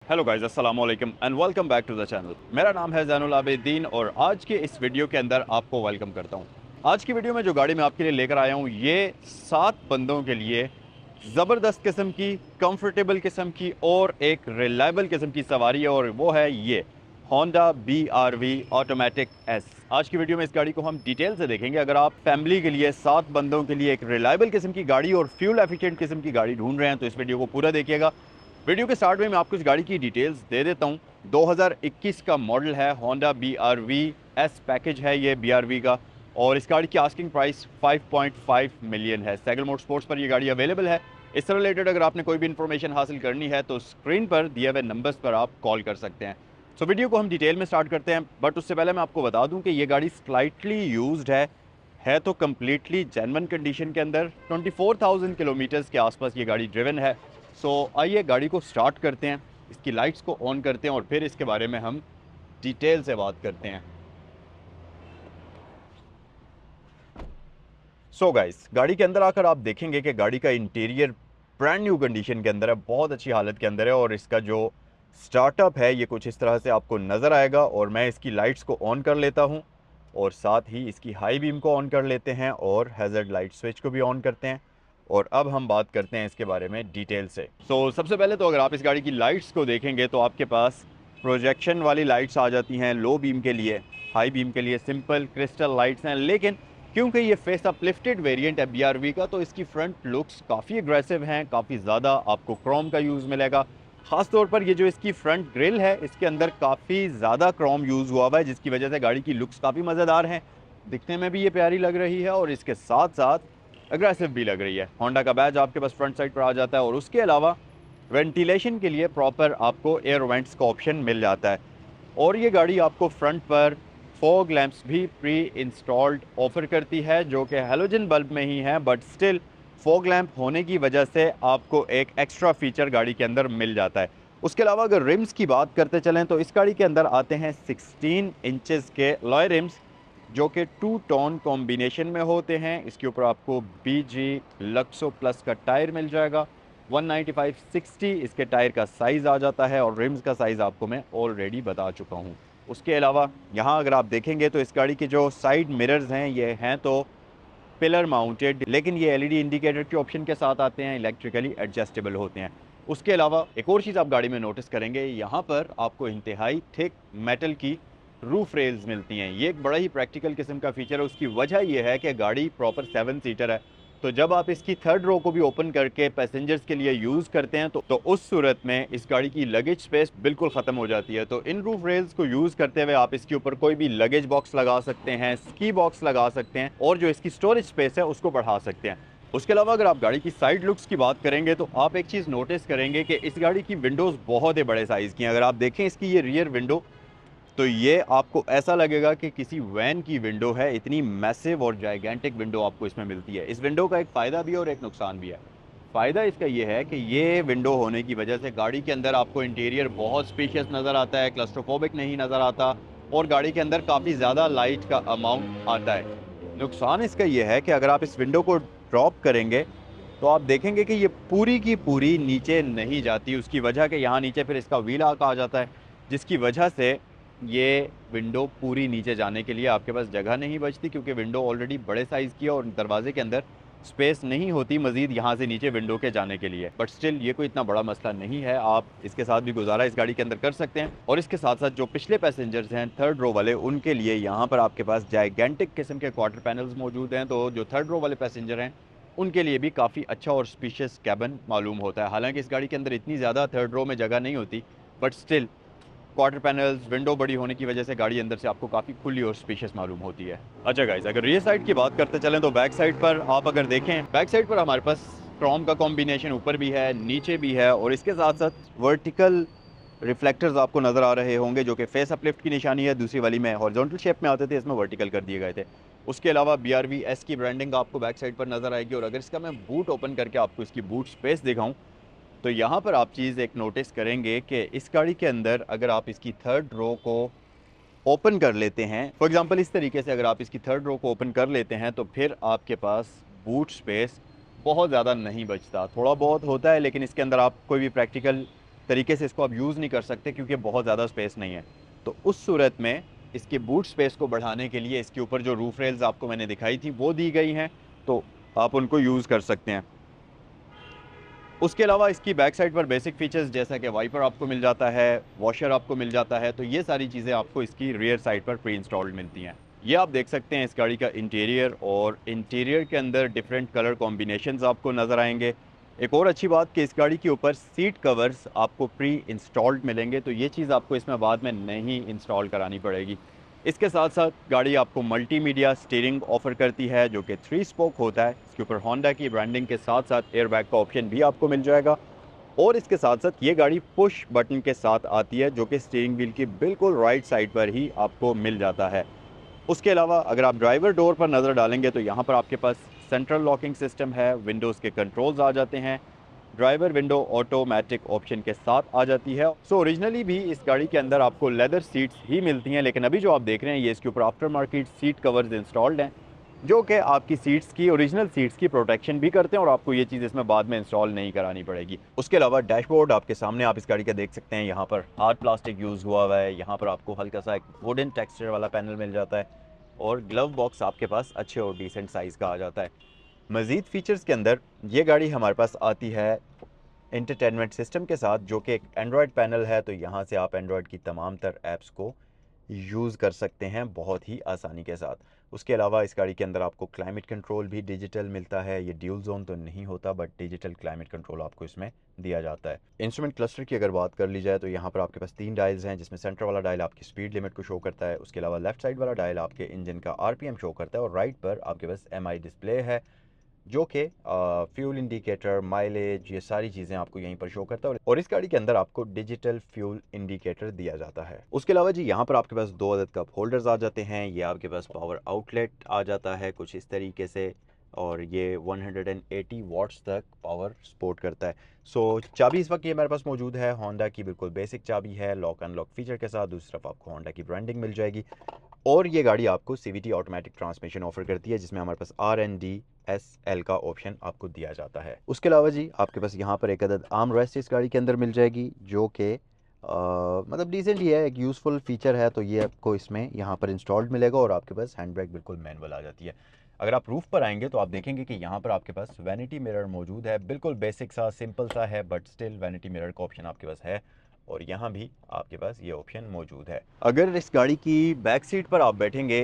Hello guys, अस्सलाम वालेकुम and welcome back to the channel. मेरा नाम है ज़ैनुल आबिदीन और आज के इस वीडियो के अंदर आपको वेलकम करता हूं। आज की वीडियो में जो गाड़ी मैं आपके लिए लेकर आया हूं, ये 7 बंदों के लिए ज़बरदस्त किस्म की, कंफर्टेबल किस्म की और एक रिलायबल किस्म की सवारी है, और वो है ये होंडा BRV ऑटोमेटिक एस। आज की वीडियो में इस गाड़ी को हम डिटेल से देखेंगे। अगर आप फैमिली के लिए 7 बंदों के लिए एक रिलायबल किस्म की गाड़ी और फ्यूल एफिशिएंट किस्म की गाड़ी ढूंढ रहे हैं तो इस वीडियो को पूरा देखिएगा। वीडियो के स्टार्ट में मैं आपको इस गाड़ी की डिटेल्स दे देता हूं। 2021 का मॉडल है, होंडा BRV एस पैकेज है ये BRV का, और इस गाड़ी की आस्किंग प्राइस 5.5 मिलियन है। सैगल मोटर स्पोर्ट्स पर ये गाड़ी अवेलेबल है। इससे रिलेटेड अगर आपने कोई भी इन्फॉर्मेशन हासिल करनी है तो स्क्रीन पर दिए हुए नंबर्स पर आप कॉल कर सकते हैं। सो वीडियो को हम डिटेल में स्टार्ट करते हैं, बट उससे पहले मैं आपको बता दूं कि ये गाड़ी स्लाइटली यूज्ड है तो कम्प्लीटली जेन्युइन कंडीशन के अंदर 24,000 किलोमीटर्स के आसपास ये गाड़ी ड्रिवन है। सो आइए गाड़ी को स्टार्ट करते हैं, इसकी लाइट्स को ऑन करते हैं और फिर इसके बारे में हम डिटेल से बात करते हैं। सो गाइस, गाड़ी के अंदर आकर आप देखेंगे कि गाड़ी का इंटीरियर ब्रांड न्यू कंडीशन के अंदर है, बहुत अच्छी हालत के अंदर है, और इसका जो स्टार्टअप है ये कुछ इस तरह से आपको नज़र आएगा। और मैं इसकी लाइट्स को ऑन कर लेता हूँ और साथ ही इसकी हाई बीम को ऑन कर लेते हैं और हैज़र्ड लाइट स्विच को भी ऑन करते हैं। और अब हम बात करते हैं इसके बारे में डिटेल से। सबसे पहले तो अगर आप इस गाड़ी की लाइट्स को देखेंगे तो आपके पास प्रोजेक्शन वाली लाइट्स आ जाती हैं लो बीम के लिए, हाई बीम के लिए सिंपल क्रिस्टल लाइट्स हैं। लेकिन क्योंकि ये फेस अपलिफ्टेड वेरिएंट है BRV का, तो इसकी फ्रंट लुक्स काफ़ी एग्रेसिव हैं, काफ़ी ज़्यादा आपको क्रोम का यूज़ मिलेगा। ख़ास तौर पर ये जो इसकी फ्रंट ग्रिल है इसके अंदर काफ़ी ज़्यादा क्रोम यूज़ हुआ हुआ है, जिसकी वजह से गाड़ी की लुक्स काफ़ी मज़ेदार हैं, दिखने में भी ये प्यारी लग रही है और इसके साथ साथ अग्रेसिव भी लग रही है। होंडा का बैज आपके पास फ्रंट साइड पर आ जाता है और उसके अलावा वेंटिलेशन के लिए प्रॉपर आपको एयर वेंट्स का ऑप्शन मिल जाता है। और ये गाड़ी आपको फ्रंट पर फॉग लैंप्स भी प्री इंस्टॉल्ड ऑफर करती है, जो कि हेलोजन बल्ब में ही है, बट स्टिल फॉग लैंप होने की वजह से आपको एक एक्स्ट्रा फीचर गाड़ी के अंदर मिल जाता है। उसके अलावा अगर रिम्स की बात करते चलें तो इस गाड़ी के अंदर आते हैं 16 इंचेस के लॉय रिम्स, जो कि 2 टोन कॉम्बिनेशन में होते हैं। इसके ऊपर आपको BG लक्सो प्लस का टायर मिल जाएगा। 195/60 इसके टायर का साइज़ आ जाता है और रिम्स का साइज़ आपको मैं ऑलरेडी बता चुका हूँ। उसके अलावा यहाँ अगर आप देखेंगे तो इस गाड़ी के जो साइड मिरर्स हैं ये हैं तो पिलर माउंटेड, लेकिन ये LED इंडिकेटर के ऑप्शन के साथ आते हैं, इलेक्ट्रिकली एडजस्टेबल होते हैं। उसके अलावा एक और चीज़ आप गाड़ी में नोटिस करेंगे, यहाँ पर आपको इंतहाई थिक मेटल की रूफ रेल्स मिलती हैं। ये एक बड़ा ही प्रैक्टिकल किस्म का फीचर है। उसकी वजह यह है कि गाड़ी प्रॉपर 7 सीटर है, तो जब आप इसकी थर्ड रो को भी ओपन करके पैसेंजर्स के लिए यूज़ करते हैं तो उस सूरत में इस गाड़ी की लगेज स्पेस बिल्कुल ख़त्म हो जाती है। तो इन रूफ रेल्स को यूज़ करते हुए आप इसके ऊपर कोई भी लगेज बॉक्स लगा सकते हैं, स्की बॉक्स लगा सकते हैं और जो इसकी स्टोरेज स्पेस है उसको बढ़ा सकते हैं। उसके अलावा अगर आप गाड़ी की साइड लुक्स की बात करेंगे तो आप एक चीज़ नोटिस करेंगे कि इस गाड़ी की विंडोज़ बहुत ही बड़े साइज़ की हैं। अगर आप देखें इसकी ये रियर विंडो, तो ये आपको ऐसा लगेगा कि किसी वैन की विंडो है, इतनी मैसिव और जाइगेंटिक विंडो आपको इसमें मिलती है। इस विंडो का एक फ़ायदा भी है और एक नुकसान भी है। फ़ायदा इसका ये है कि ये विंडो होने की वजह से गाड़ी के अंदर आपको इंटीरियर बहुत स्पेशियस नज़र आता है, क्लस्ट्रोफोबिक नहीं नज़र आता और गाड़ी के अंदर काफ़ी ज़्यादा लाइट का अमाउंट आता है। नुकसान इसका ये है कि अगर आप इस विंडो को ड्रॉप करेंगे तो आप देखेंगे कि ये पूरी की पूरी नीचे नहीं जाती। उसकी वजह कि यहाँ नीचे फिर इसका व्हील आर्क आ जाता है, जिसकी वजह से ये विंडो पूरी नीचे जाने के लिए आपके पास जगह नहीं बचती, क्योंकि विंडो ऑलरेडी बड़े साइज़ की है और दरवाजे के अंदर स्पेस नहीं होती मज़ीद यहाँ से नीचे विंडो के जाने के लिए। बट स्टिल ये कोई इतना बड़ा मसला नहीं है, आप इसके साथ भी गुजारा इस गाड़ी के अंदर कर सकते हैं। और इसके साथ साथ जो पिछले पैसेंजर्स हैं थर्ड रो वाले, उनके लिए यहाँ पर आपके पास जाइगेंटिक किस्म के क्वार्टर पैनल्स मौजूद हैं, तो जो थर्ड रो वाले पैसेंजर हैं उनके लिए भी काफ़ी अच्छा और स्पेशियस कैबिन मालूम होता है। हालांकि इस गाड़ी के अंदर इतनी ज़्यादा थर्ड रो में जगह नहीं होती, but still quarter panels, window बड़ी होने की वजह से गाड़ी अंदर से आपको काफ़ी खुली और स्पेशियस मालूम होती है। अच्छा गाइस, अगर रियर साइड की बात करते चलें तो बैक साइड पर आप अगर देखें, बैक साइड पर हमारे पास क्रोम का कॉम्बिनेशन ऊपर भी है, नीचे भी है, और इसके साथ साथ वर्टिकल रिफ्लेक्टर्स आपको नज़र आ रहे होंगे, जो कि फेस अपलिफ्ट की निशानी है। दूसरी वाली में हॉरिजॉन्टल शेप में आते थे, इसमें वर्टिकल कर दिए गए थे। उसके अलावा BRV एस की ब्रांडिंग आपको बैक साइड पर नज़र आएगी। और अगर इसका मैं बूट ओपन करके आपको इसकी बूट स्पेस दिखाऊं तो यहाँ पर आप चीज़ एक नोटिस करेंगे कि इस गाड़ी के अंदर अगर आप इसकी थर्ड रो को ओपन कर लेते हैं, फॉर एग्जांपल इस तरीके से अगर आप इसकी थर्ड रो को ओपन कर लेते हैं, तो फिर आपके पास बूट स्पेस बहुत ज़्यादा नहीं बचता। थोड़ा बहुत होता है, लेकिन इसके अंदर आप कोई भी प्रैक्टिकल तरीके से इसको आप यूज़ नहीं कर सकते क्योंकि बहुत ज़्यादा स्पेस नहीं है। तो उस सूरत में इसके बूट स्पेस को बढ़ाने के लिए इसके ऊपर जो रूफ रेल्स आपको मैंने दिखाई थी वो दी गई हैं, तो आप उनको यूज़ कर सकते हैं। उसके अलावा इसकी बैक साइड पर बेसिक फीचर्स जैसा कि वाइपर आपको मिल जाता है, वॉशर आपको मिल जाता है, तो ये सारी चीज़ें आपको इसकी रियर साइड पर प्री इंस्टॉल्ड मिलती हैं। ये आप देख सकते हैं इस गाड़ी का इंटीरियर, और इंटीरियर के अंदर डिफरेंट कलर कॉम्बिनेशंस आपको नज़र आएंगे। एक और अच्छी बात कि इस गाड़ी के ऊपर सीट कवर्स आपको प्री इंस्टॉल्ड मिलेंगे, तो ये चीज़ आपको इसमें बाद में नहीं इंस्टॉल करानी पड़ेगी। इसके साथ साथ गाड़ी आपको मल्टीमीडिया स्टीयरिंग ऑफर करती है जो कि 3 स्पोक होता है। इसके ऊपर होंडा की ब्रांडिंग के साथ साथ एयरबैग का ऑप्शन भी आपको मिल जाएगा, और इसके साथ साथ ये गाड़ी पुश बटन के साथ आती है जो कि स्टीयरिंग व्हील की बिल्कुल राइट साइड पर ही आपको मिल जाता है। उसके अलावा अगर आप ड्राइवर डोर पर नज़र डालेंगे तो यहाँ पर आपके पास सेंट्रल लॉकिंग सिस्टम है, विंडोज़ के कंट्रोल्स आ जाते हैं, ड्राइवर विंडो ऑटोमेटिक ऑप्शन के साथ आ जाती है। सो ओरिजिनली भी इस गाड़ी के अंदर आपको लेदर सीट्स ही मिलती हैं, लेकिन अभी जो आप देख रहे हैं ये इसके ऊपर after market seat covers installed हैं जो कि आपकी सीट्स की, ओरिजिनल सीट्स की प्रोटेक्शन भी करते हैं, और आपको ये चीज़ इसमें बाद में इंस्टॉल नहीं करानी पड़ेगी। उसके अलावा डैशबोर्ड आपके सामने आप इस गाड़ी का देख सकते हैं, यहाँ पर हार्ड प्लास्टिक यूज़ हुआ है, यहाँ पर आपको हल्का सा एक वुडन टेक्सचर वाला पैनल मिल जाता है, और ग्लव बॉक्स आपके पास अच्छे और डिसेंट साइज़ का आ जाता है। मज़ीद फ़ीचर्स के अंदर ये गाड़ी हमारे पास आती है एंटरटेनमेंट सिस्टम के साथ जो कि एक एंड्रॉयड पैनल है, तो यहाँ से आप एंड्रॉयड की तमाम तर ऐप्स को यूज़ कर सकते हैं बहुत ही आसानी के साथ। उसके अलावा इस गाड़ी के अंदर आपको क्लाइमेट कंट्रोल भी डिजिटल मिलता है। ये ड्यूल जोन तो नहीं होता, बट डिजिटल क्लाइमेट कंट्रोल आपको इसमें दिया जाता है। इंस्ट्रूमेंट क्लस्टर की अगर बात कर ली जाए तो यहाँ पर आपके पास 3 डायल्स हैं, जिसमें सेंटर वाला डायल आपकी स्पीड लिमिट को शो करता है, उसके अलावा लेफ्ट साइड वाला डायल आपके इंजन का RPM शो करता है, और राइट पर आपके पास MI डिस्प्ले है जो कि फ्यूल इंडिकेटर, माइलेज, ये सारी चीज़ें आपको यहीं पर शो करता है, और इस गाड़ी के अंदर आपको डिजिटल फ्यूल इंडिकेटर दिया जाता है। उसके अलावा जी यहाँ पर आपके पास 2 अदद कप होल्डर्स आ जाते हैं, ये आपके पास पावर आउटलेट आ जाता है कुछ इस तरीके से, और ये 180 वाट्स तक पावर सपोर्ट करता है। सो चाबी इस वक्त ये मेरे पास मौजूद है, होंडा की बिल्कुल बेसिक चाबी है, लॉक अनलॉक फीचर के साथ। दूसरी तरफ आपको होंडा की ब्रांडिंग मिल जाएगी, और ये गाड़ी आपको CVT ऑटोमेटिक ट्रांसमिशन ऑफर करती है, जिसमें हमारे पास RND/SL का ऑप्शन आपको दिया जाता है। उसके अलावा जी आपके पास यहाँ पर एक अदद आर्म रेस्ट इस गाड़ी के अंदर मिल जाएगी जो कि मतलब डिसेंट ही है, एक यूज़फुल फीचर है, तो ये आपको इसमें यहाँ पर इंस्टॉल्ड मिलेगा, और आपके पास हैंड ब्रेक बिल्कुल मैनुअल आ जाती है। अगर आप रूफ़ पर आएंगे तो आप देखेंगे कि यहाँ पर आपके पास वैनिटी मिरर मौजूद है, बिल्कुल बेसिक सा सिंपल सा है, बट स्टिल वैनिटी मिरर का ऑप्शन आपके पास है, और यहाँ भी आपके पास ये ऑप्शन मौजूद है। अगर इस गाड़ी की बैक सीट पर आप बैठेंगे,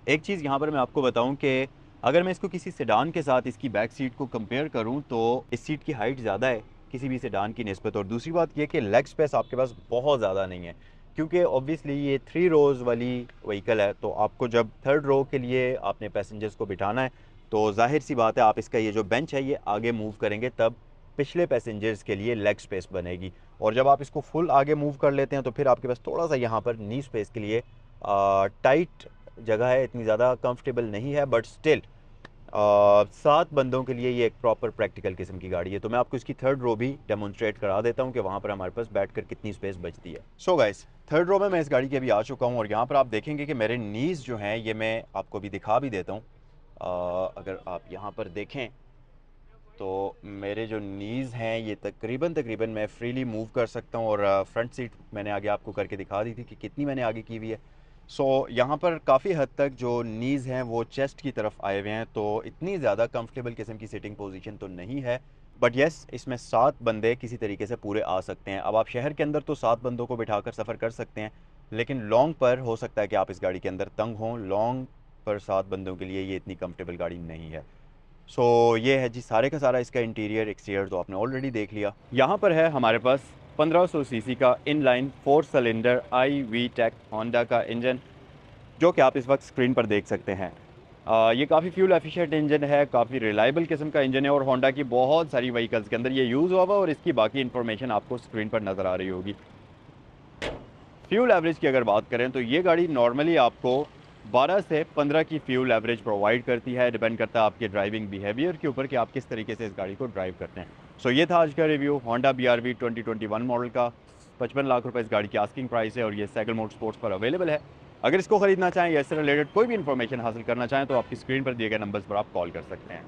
एक चीज़ यहाँ पर मैं आपको बताऊँ कि अगर मैं इसको किसी सेडान के साथ इसकी बैक सीट को कंपेयर करूँ तो इस सीट की हाइट ज़्यादा है किसी भी सेडान की निस्बत, और दूसरी बात यह कि लेग स्पेस आपके पास बहुत ज़्यादा नहीं है, क्योंकि ऑब्वियसली ये 3 रोज़ वाली व्हीकल है, तो आपको जब 3rd रो के लिए आपने पैसेंजर्स को बिठाना है तो जाहिर सी बात है आप इसका ये जो बेंच है ये आगे मूव करेंगे, तब पिछले पैसेंजर्स के लिए लेग स्पेस बनेगी, और जब आप इसको फुल आगे मूव कर लेते हैं तो फिर आपके पास थोड़ा सा यहाँ पर नी स्पेस के लिए टाइट जगह है, इतनी ज़्यादा कंफर्टेबल नहीं है, बट स्टिल 7 बंदों के लिए ये एक प्रॉपर प्रैक्टिकल किस्म की गाड़ी है। तो मैं आपको इसकी 3rd रो भी डेमोन्स्ट्रेट करा देता हूँ कि वहाँ पर हमारे पास बैठकर कितनी स्पेस बचती है। सो गाइस, 3rd रो में मैं इस गाड़ी के अभी आ चुका हूँ, और यहाँ पर आप देखेंगे कि मेरे नीज़ जो हैं ये मैं आपको भी दिखा भी देता हूँ। अगर आप यहाँ पर देखें तो मेरे जो नीज़ हैं ये तकरीबन मैं फ्रीली मूव कर सकता हूँ, और फ्रंट सीट मैंने आगे आपको करके दिखा दी थी कि कितनी मैंने आगे की हुई है। सो यहाँ पर काफ़ी हद तक जो नीज़ हैं वो चेस्ट की तरफ आए हुए हैं, तो इतनी ज़्यादा कंफर्टेबल किस्म की सिटिंग पोजीशन तो नहीं है, बट येस इसमें 7 बंदे किसी तरीके से पूरे आ सकते हैं। अब आप शहर के अंदर तो 7 बंदों को बिठाकर सफ़र कर सकते हैं, लेकिन लॉन्ग पर हो सकता है कि आप इस गाड़ी के अंदर तंग हों। लॉन्ग पर 7 बंदों के लिए ये इतनी कंफर्टेबल गाड़ी नहीं है। सो ये है जी सारे का सारा इसका इंटीरियर एक्सटीरियर, तो आपने ऑलरेडी देख लिया। यहाँ पर है हमारे पास 1500 सीसी का इनलाइन 4 सिलेंडर iVTEC होंडा का इंजन, जो कि आप इस वक्त स्क्रीन पर देख सकते हैं। ये काफ़ी फ्यूल एफिशिएंट इंजन है, काफ़ी रिलायबल किस्म का इंजन है, और होंडा की बहुत सारी व्हीकल्स के अंदर ये यूज़ हुआ हुआ, और इसकी बाकी इन्फॉर्मेशन आपको स्क्रीन पर नज़र आ रही होगी। फ्यूल एवरेज की अगर बात करें तो ये गाड़ी नॉर्मली आपको 12 से 15 की फ्यूल एवरेज प्रोवाइड करती है, डिपेंड करता है आपके ड्राइविंग बिहेवियर के ऊपर कि आप किस तरीके से इस गाड़ी को ड्राइव करते हैं। सो ये था आज का रिव्यू होंडा BRV 2021 मॉडल का। 55 लाख रुपए इस गाड़ी की आस्किंग प्राइस है, और ये साइकिल मोटरस्पोर्ट्स पर अवेलेबल है। अगर इसको खरीदना चाहें या इससे रिलेटेड कोई भी इन्फॉर्मेशन हासिल करना चाहें तो आपकी स्क्रीन पर दिए गए नंबर्स पर आप कॉल कर सकते हैं।